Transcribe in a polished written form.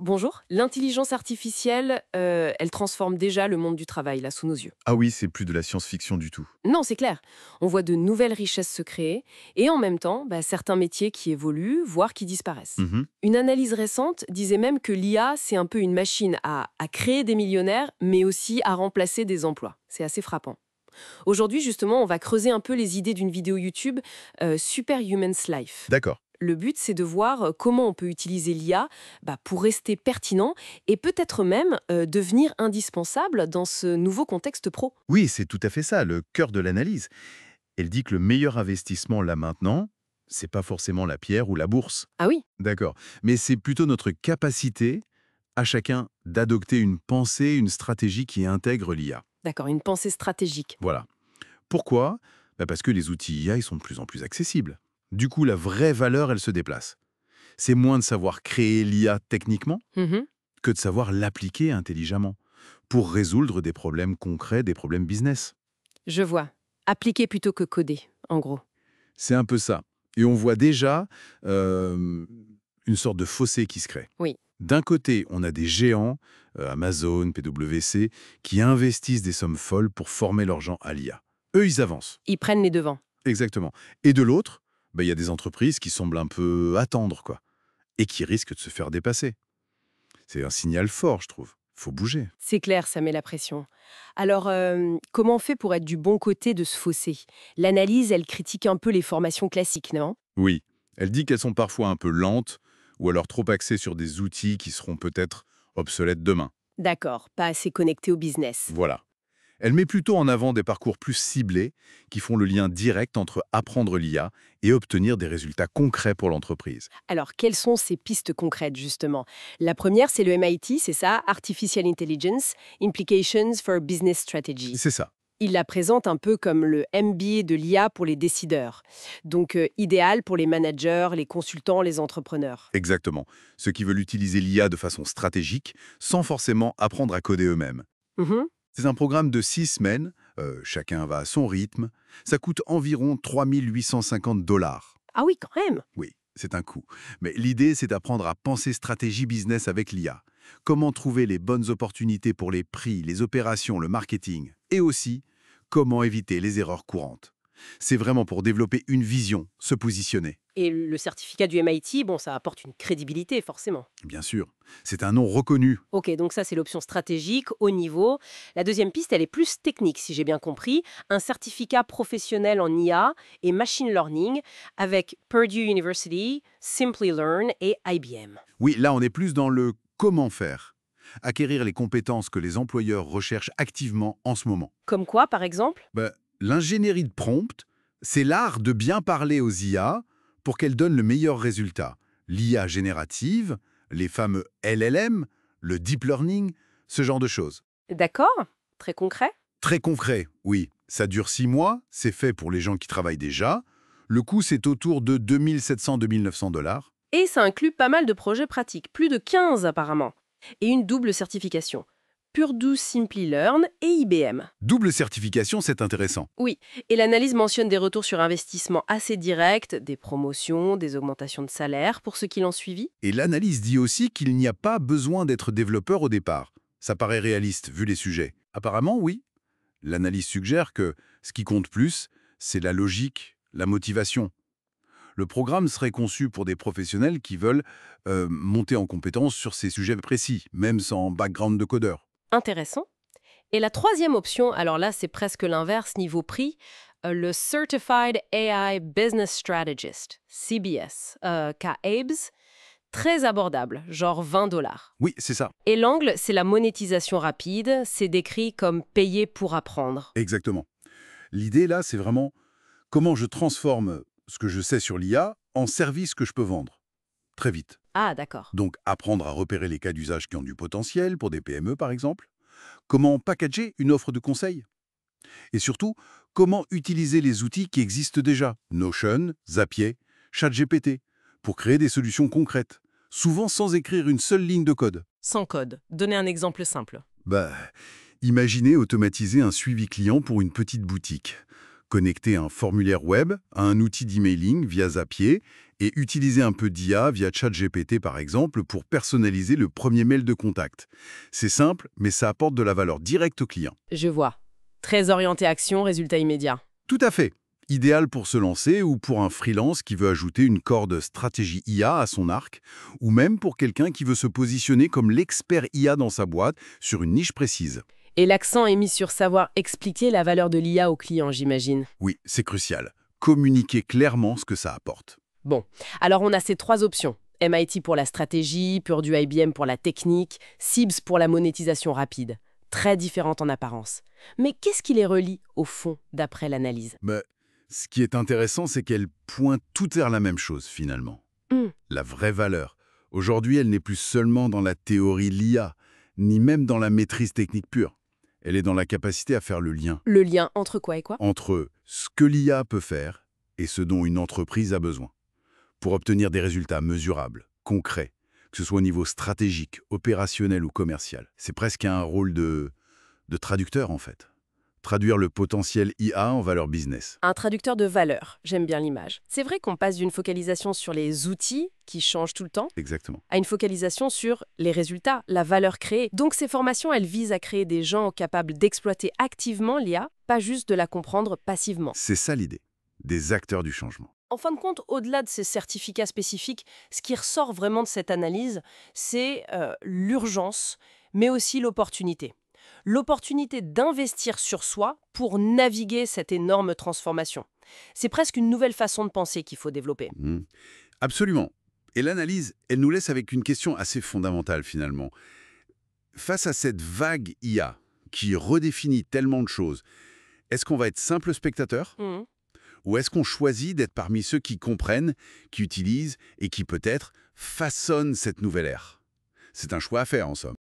Bonjour. L'intelligence artificielle, elle transforme déjà le monde du travail, là, sous nos yeux. Ah oui, c'est plus de la science-fiction du tout. Non, c'est clair. On voit de nouvelles richesses se créer et en même temps, certains métiers qui évoluent, voire qui disparaissent. Mhm. Une analyse récente disait même que l'IA, c'est un peu une machine à créer des millionnaires, mais aussi à remplacer des emplois. C'est assez frappant. Aujourd'hui, justement, on va creuser un peu les idées d'une vidéo YouTube, Superhuman's Life. D'accord. Le but, c'est de voir comment on peut utiliser l'IA pour rester pertinent et peut-être même devenir indispensable dans ce nouveau contexte pro. Oui, c'est tout à fait ça, le cœur de l'analyse. Elle dit que le meilleur investissement là maintenant, c'est pas forcément la pierre ou la bourse. Ah oui, D'accord. Mais c'est plutôt notre capacité à chacun d'adopter une pensée, une stratégie qui intègre l'IA. d'accord, une pensée stratégique. Voilà. Pourquoi? Parce que les outils IA, ils sont de plus en plus accessibles. Du coup, la vraie valeur, elle se déplace. C'est moins de savoir créer l'IA techniquement Mhm, que de savoir l'appliquer intelligemment pour résoudre des problèmes concrets, des problèmes business. je vois. Appliquer plutôt que coder, en gros. C'est un peu ça. Et on voit déjà une sorte de fossé qui se crée. Oui, D'un côté, on a des géants, Amazon, PwC, qui investissent des sommes folles pour former leurs gens à l'IA. Eux, ils avancent. ils prennent les devants. Exactement. Et de l'autre, il y a des entreprises qui semblent un peu attendre, quoi, et qui risquent de se faire dépasser. C'est un signal fort, je trouve. Faut bouger. C'est clair, ça met la pression. Alors, comment on fait pour être du bon côté de ce fossé? L'analyse, elle critique un peu les formations classiques, non? Oui, elle dit qu'elles sont parfois un peu lentes ou alors trop axées sur des outils qui seront peut-être obsolètes demain. D'accord, pas assez connecté au business. Voilà. Elle met plutôt en avant des parcours plus ciblés qui font le lien direct entre apprendre l'IA et obtenir des résultats concrets pour l'entreprise. Alors, quelles sont ces pistes concrètes, justement? La première, c'est le MIT, c'est ça, Artificial Intelligence, Implications for Business Strategy. C'est ça, Il la présente un peu comme le MBA de l'IA pour les décideurs. Donc, idéal pour les managers, les consultants, les entrepreneurs. exactement. Ceux qui veulent utiliser l'IA de façon stratégique sans forcément apprendre à coder eux-mêmes. Mhm. C'est un programme de 6 semaines, chacun va à son rythme. Ça coûte environ 3 850 $. Ah oui, quand même. Oui, c'est un coût. Mais l'idée, c'est d'apprendre à penser stratégie business avec l'IA. Comment trouver les bonnes opportunités pour les prix, les opérations, le marketing. Et aussi, comment éviter les erreurs courantes. C'est vraiment pour développer une vision, se positionner. Et le certificat du MIT, bon, ça apporte une crédibilité, forcément. Bien sûr, c'est un nom reconnu. Ok, donc ça, c'est l'option stratégique, haut niveau. La deuxième piste, elle est plus technique, si j'ai bien compris. Un certificat professionnel en IA et machine learning avec Purdue University, Simplilearn et IBM. Oui, là, on est plus dans le comment faire. Acquérir les compétences que les employeurs recherchent activement en ce moment. Comme quoi, par exemple? L'ingénierie de prompt, c'est l'art de bien parler aux IA pour qu'elles donnent le meilleur résultat. L'IA générative, les fameux LLM, le deep learning, ce genre de choses. D'accord, très concret. Très concret, oui. Ça dure 6 mois, c'est fait pour les gens qui travaillent déjà. Le coût, c'est autour de 2700-2900 $. Et ça inclut pas mal de projets pratiques, plus de 15 apparemment. Et une double certification. Purdue Simplilearn et IBM. Double certification, c'est intéressant. Oui, et l'analyse mentionne des retours sur investissement assez directs, des promotions, des augmentations de salaire pour ceux qui l'ont suivi. Et l'analyse dit aussi qu'il n'y a pas besoin d'être développeur au départ. Ça paraît réaliste, vu les sujets. Apparemment, oui. L'analyse suggère que ce qui compte plus, c'est la logique, la motivation. Le programme serait conçu pour des professionnels qui veulent monter en compétence sur ces sujets précis, même sans background de codeur. Intéressant. Et la troisième option, alors là c'est presque l'inverse niveau prix, le Certified AI Business Strategist, CBS, KABS, très abordable, genre 20 $. Oui, c'est ça. Et l'angle, c'est la monétisation rapide, c'est décrit comme payer pour apprendre. Exactement. L'idée, là, c'est vraiment comment je transforme ce que je sais sur l'IA en service que je peux vendre. Très vite. Ah, d'accord. Donc, apprendre à repérer les cas d'usage qui ont du potentiel, pour des PME par exemple. Comment packager une offre de conseil. Et surtout, comment utiliser les outils qui existent déjà, Notion, Zapier, ChatGPT, pour créer des solutions concrètes, souvent sans écrire une seule ligne de code. Sans code. Donnez un exemple simple. Imaginez automatiser un suivi client pour une petite boutique. Connecter un formulaire web à un outil d'emailing via Zapier et utiliser un peu d'IA via ChatGPT par exemple pour personnaliser le premier mail de contact. C'est simple, mais ça apporte de la valeur directe au client. Je vois. Très orienté action, résultat immédiat. Tout à fait. Idéal pour se lancer ou pour un freelance qui veut ajouter une corde stratégie IA à son arc, ou même pour quelqu'un qui veut se positionner comme l'expert IA dans sa boîte sur une niche précise. Et l'accent est mis sur savoir expliquer la valeur de l'IA au client, j'imagine. Oui, c'est crucial. Communiquer clairement ce que ça apporte. Bon, alors on a ces 3 options. MIT pour la stratégie, Purdue IBM pour la technique, SIBS pour la monétisation rapide. Très différentes en apparence. Mais qu'est-ce qui les relie, au fond, d'après l'analyse? Mais ce qui est intéressant, c'est qu'elles pointent toutes vers la même chose, finalement. La vraie valeur. Aujourd'hui, elle n'est plus seulement dans la théorie de l'IA, ni même dans la maîtrise technique pure. Elle est dans la capacité à faire le lien Le lien entre quoi et quoi? entre ce que l'IA peut faire et ce dont une entreprise a besoin, pour obtenir des résultats mesurables, concrets, que ce soit au niveau stratégique, opérationnel ou commercial. C'est presque un rôle de traducteur, en fait. Traduire le potentiel IA en valeur business. Un traducteur de valeur, j'aime bien l'image. C'est vrai qu'on passe d'une focalisation sur les outils, qui changent tout le temps, Exactement. à une focalisation sur les résultats, la valeur créée. Donc ces formations, elles visent à créer des gens capables d'exploiter activement l'IA, pas juste de la comprendre passivement. C'est ça l'idée, des acteurs du changement. En fin de compte, au-delà de ces certificats spécifiques, ce qui ressort vraiment de cette analyse, c'est l'urgence, mais aussi l'opportunité. L'opportunité d'investir sur soi pour naviguer cette énorme transformation. C'est presque une nouvelle façon de penser qu'il faut développer. Absolument. Et l'analyse, elle nous laisse avec une question assez fondamentale finalement. Face à cette vague IA qui redéfinit tellement de choses, est-ce qu'on va être simple spectateur ou est-ce qu'on choisit d'être parmi ceux qui comprennent, qui utilisent et qui peut-être façonnent cette nouvelle ère? C'est un choix à faire en somme.